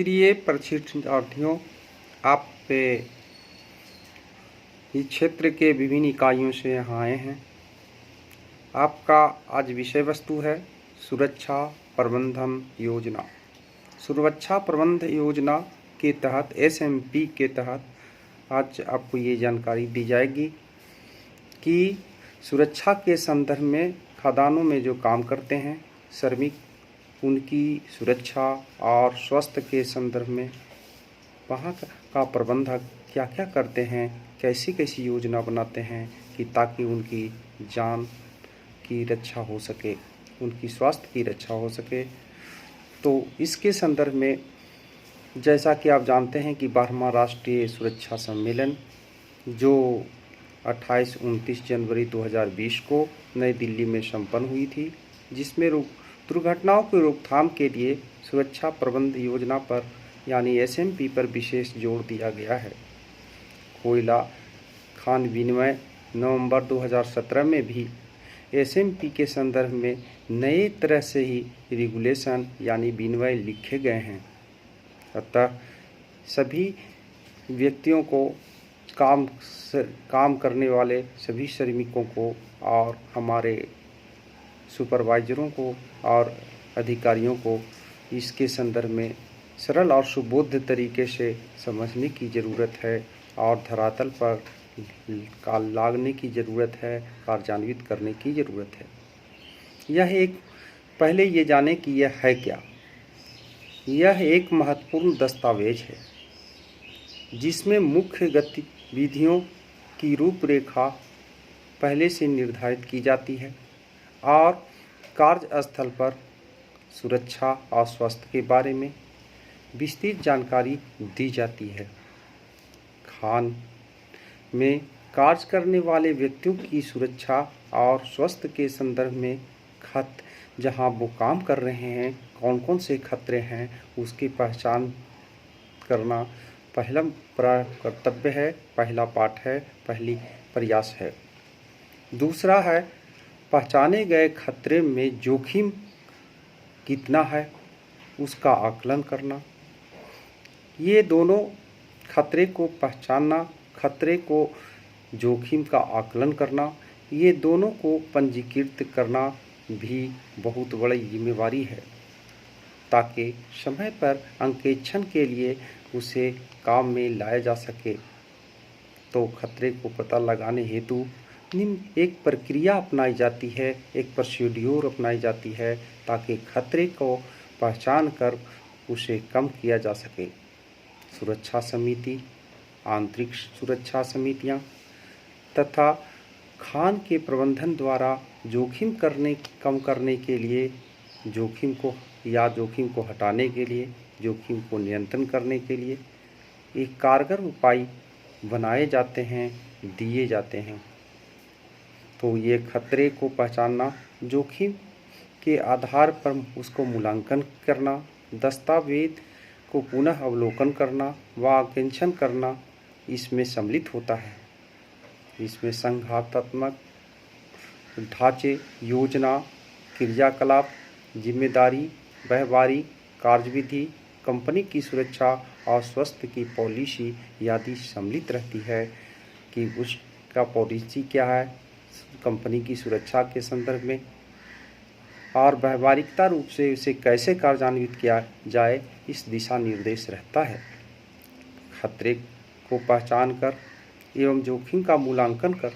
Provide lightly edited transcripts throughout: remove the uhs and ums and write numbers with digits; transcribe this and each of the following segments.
प्रिय प्रशिक्षणार्थियों, आप इस क्षेत्र के विभिन्न इकाइयों से यहाँ आए हैं। आपका आज विषय वस्तु है सुरक्षा प्रबंधन योजना। सुरक्षा प्रबंध योजना के तहत SMP के तहत आज आपको ये जानकारी दी जाएगी कि सुरक्षा के संदर्भ में खदानों में जो काम करते हैं श्रमिक, उनकी सुरक्षा और स्वास्थ्य के संदर्भ में वहाँ का प्रबंधक क्या क्या करते हैं, कैसी कैसी योजना बनाते हैं कि ताकि उनकी जान की रक्षा हो सके, उनकी स्वास्थ्य की रक्षा हो सके। तो इसके संदर्भ में जैसा कि आप जानते हैं कि 12वां राष्ट्रीय सुरक्षा सम्मेलन जो 28-29 जनवरी 2020 को नई दिल्ली में संपन्न हुई थी, जिसमें दुर्घटनाओं की रोकथाम के लिए सुरक्षा प्रबंध योजना पर यानी SMP पर विशेष जोर दिया गया है। कोयला खान विनिमय नवंबर 2017 में भी SMP के संदर्भ में नए तरह से ही रेगुलेशन यानी विनिमय लिखे गए हैं। अतः सभी व्यक्तियों को काम करने वाले सभी श्रमिकों को और हमारे सुपरवाइजरों को और अधिकारियों को इसके संदर्भ में सरल और सुबोध तरीके से समझने की ज़रूरत है और धरातल पर लागने की ज़रूरत है, कार्यान्वित करने की ज़रूरत है। पहले ये जाने कि यह है क्या। यह एक महत्वपूर्ण दस्तावेज है जिसमें मुख्य गतिविधियों की रूपरेखा पहले से निर्धारित की जाती है और कार्यस्थल पर सुरक्षा और स्वास्थ्य के बारे में विस्तृत जानकारी दी जाती है। खान में कार्य करने वाले व्यक्तियों की सुरक्षा और स्वास्थ्य के संदर्भ में जहां वो काम कर रहे हैं, कौन कौन से खतरे हैं, उसकी पहचान करना पहला कर्तव्य है, पहला पाठ है, पहली प्रयास है। दूसरा है पहचाने गए खतरे में जोखिम कितना है उसका आकलन करना। ये दोनों खतरे को पहचानना, खतरे को जोखिम का आकलन करना, ये दोनों को पंजीकृत करना भी बहुत बड़ी जिम्मेवारी है ताकि समय पर अंकेक्षण के लिए उसे काम में लाया जा सके। तो खतरे को पता लगाने हेतु एक प्रक्रिया अपनाई जाती है, एक प्रोसीड्यूर अपनाई जाती है ताकि खतरे को पहचान कर उसे कम किया जा सके। सुरक्षा समिति, आंतरिक सुरक्षा समितियां तथा खान के प्रबंधन द्वारा जोखिम कम करने के लिए, जोखिम को हटाने के लिए, जोखिम को नियंत्रण करने के लिए एक कारगर उपाय बनाए जाते हैं, दिए जाते हैं। तो ये खतरे को पहचानना, जोखिम के आधार पर उसको मूल्यांकन करना, दस्तावेज को पुनः अवलोकन करना व आंकेक्षण करना इसमें सम्मिलित होता है। इसमें संघातात्मक ढांचे, योजना, क्रियाकलाप, जिम्मेदारी, व्यवहारिक कार्यविधि, कंपनी की सुरक्षा और स्वास्थ्य की पॉलिसी आदि सम्मिलित रहती है कि उसका पॉलिसी क्या है कंपनी की सुरक्षा के संदर्भ में और व्यवहारिकता रूप से उसे कैसे कार्यान्वित किया जाए, इस दिशा निर्देश रहता है। खतरे को पहचान कर एवं जोखिम का मूल्यांकन कर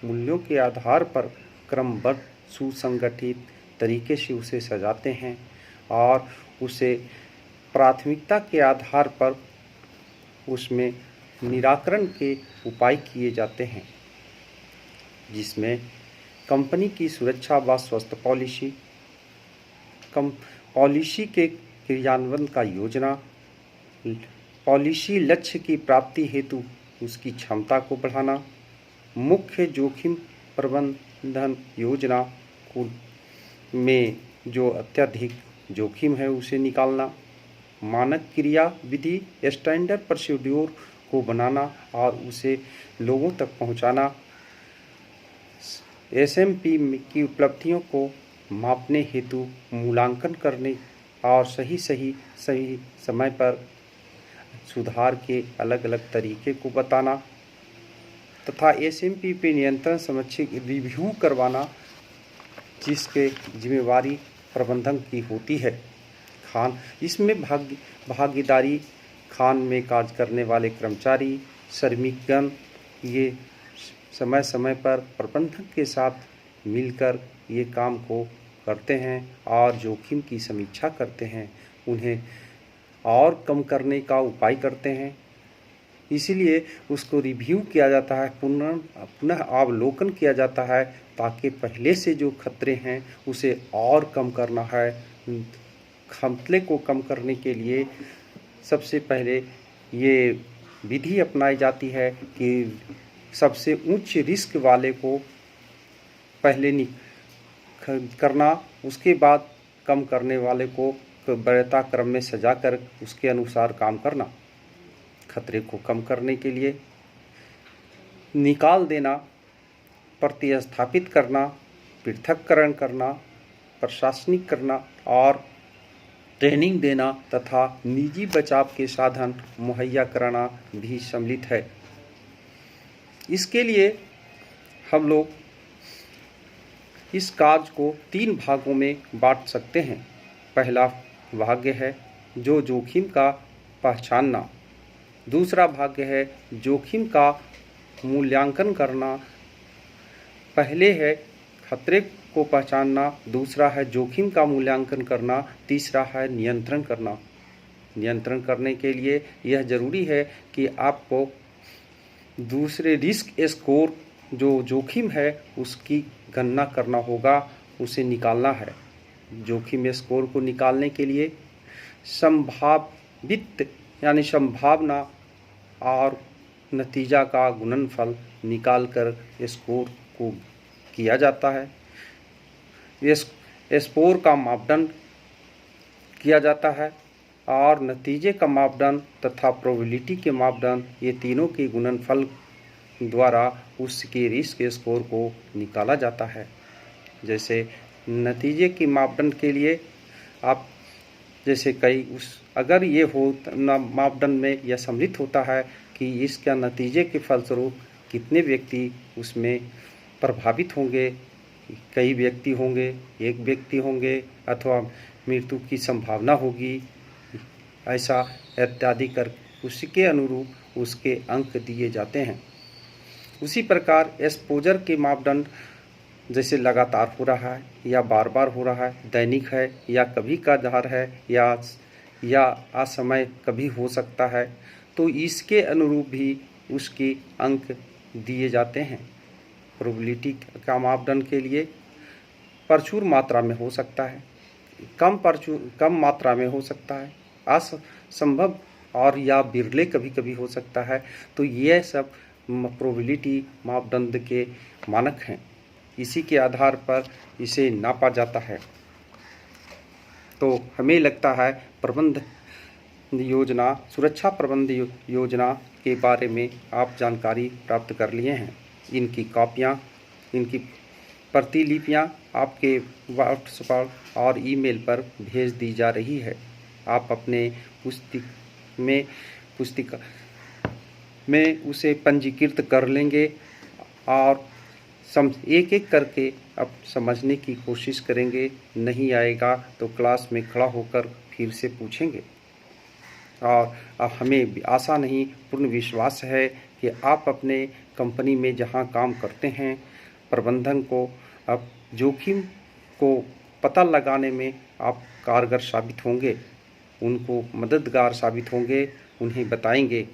मूल्यों के आधार पर क्रमबद्ध सुसंगठित तरीके से उसे सजाते हैं और उसे प्राथमिकता के आधार पर उसमें निराकरण के उपाय किए जाते हैं, जिसमें कंपनी की सुरक्षा व स्वास्थ्य पॉलिसी के क्रियान्वयन का योजना, पॉलिसी लक्ष्य की प्राप्ति हेतु उसकी क्षमता को बढ़ाना, मुख्य जोखिम प्रबंधन योजना में जो अत्यधिक जोखिम है उसे निकालना, मानक क्रिया विधि स्टैंडर्ड प्रोसीड्यूर को बनाना और उसे लोगों तक पहुंचाना, SMP की उपलब्धियों को मापने हेतु मूल्यांकन करने और सही समय पर सुधार के अलग अलग तरीके को बताना तथा एसएमपी पे नियंत्रण समीक्षा रिव्यू करवाना, जिसके जिम्मेवारी प्रबंधन की होती है। इसमें भागीदारी खान में कार्य करने वाले कर्मचारी, श्रमिकगण ये समय समय पर प्रबंधन के साथ मिलकर ये काम को करते हैं और जोखिम की समीक्षा करते हैं, उन्हें और कम करने का उपाय करते हैं। इसीलिए उसको रिव्यू किया जाता है, पुनः अवलोकन किया जाता है, ताकि पहले से जो खतरे हैं उसे और कम करना है। खतरे को कम करने के लिए सबसे पहले ये विधि अपनाई जाती है कि सबसे उच्च रिस्क वाले को पहले करना, उसके बाद कम करने वाले को वरीयता क्रम में सजा कर उसके अनुसार काम करना। खतरे को कम करने के लिए निकाल देना, प्रतिस्थापित करना, पृथक्करण करना, प्रशासनिक करना और ट्रेनिंग देना तथा निजी बचाव के साधन मुहैया कराना भी सम्मिलित है। इसके लिए हम लोग इस कार्य को 3 भागों में बांट सकते हैं। पहला भाग है जो जोखिम का पहचानना, दूसरा भाग है जोखिम का मूल्यांकन करना। पहले है खतरे को पहचानना, दूसरा है जोखिम का मूल्यांकन करना, तीसरा है नियंत्रण करना। नियंत्रण करने के लिए यह जरूरी है कि आपको दूसरे रिस्क स्कोर जो जोखिम है उसकी गणना करना होगा, उसे निकालना है। जोखिम स्कोर को निकालने के लिए संभावित यानी संभावना और नतीजा का गुणनफल निकालकर स्कोर को किया जाता है। स्कोर का मापदंड किया जाता है और नतीजे का मापदंड तथा प्रोबेबिलिटी के मापदंड, ये तीनों के गुणनफल द्वारा उसके रिस्क स्कोर को निकाला जाता है। जैसे नतीजे के मापदंड के लिए आप जैसे अगर ये हो मापदंड में यह सम्मिलित होता है कि इसका नतीजे के फलस्वरूप कितने व्यक्ति उसमें प्रभावित होंगे, कई व्यक्ति होंगे, एक व्यक्ति होंगे अथवा मृत्यु की संभावना होगी, ऐसा इत्यादि कर उसके अनुरूप उसके अंक दिए जाते हैं। उसी प्रकार एक्सपोजर के मापदंड जैसे लगातार हो रहा है या बार बार हो रहा है, दैनिक है या कभी कभार है या असमय कभी हो सकता है, तो इसके अनुरूप भी उसके अंक दिए जाते हैं। प्रोबेबिलिटी का मापदंड के लिए प्रचुर मात्रा में हो सकता है, कम मात्रा में हो सकता है, असंभव और या बिरले कभी कभी हो सकता है। तो यह सब प्रोबेबिलिटी मापदंड के मानक हैं, इसी के आधार पर इसे नापा जाता है। तो हमें लगता है प्रबंध योजना, सुरक्षा प्रबंध योजना के बारे में आप जानकारी प्राप्त कर लिए हैं। इनकी कॉपियाँ, इनकी प्रतिलिपियाँ आपके व्हाट्सएप और ईमेल पर भेज दी जा रही है। आप अपने पुस्तिका में उसे पंजीकृत कर लेंगे और एक एक करके अब समझने की कोशिश करेंगे। नहीं आएगा तो क्लास में खड़ा होकर फिर से पूछेंगे। और अब हमें आशा नहीं, पूर्ण विश्वास है कि आप अपने कंपनी में जहां काम करते हैं, प्रबंधन को अब जोखिम को पता लगाने में आप कारगर साबित होंगे, उनको मददगार साबित होंगे। उन्हें बताएंगे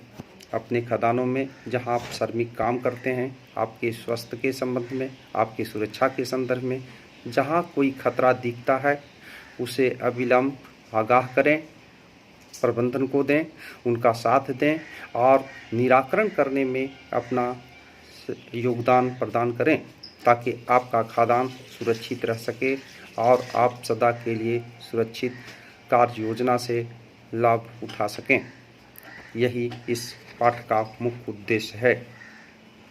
अपने खदानों में जहां आप श्रमिक काम करते हैं, आपके स्वास्थ्य के संबंध में, आपकी सुरक्षा के संदर्भ में, जहां कोई खतरा दिखता है उसे अविलंब आगाह करें, प्रबंधन को दें, उनका साथ दें और निराकरण करने में अपना योगदान प्रदान करें, ताकि आपका खादान सुरक्षित रह सके और आप सदा के लिए सुरक्षित कार्य योजना से लाभ उठा सकें। यही इस पाठ का मुख्य उद्देश्य है।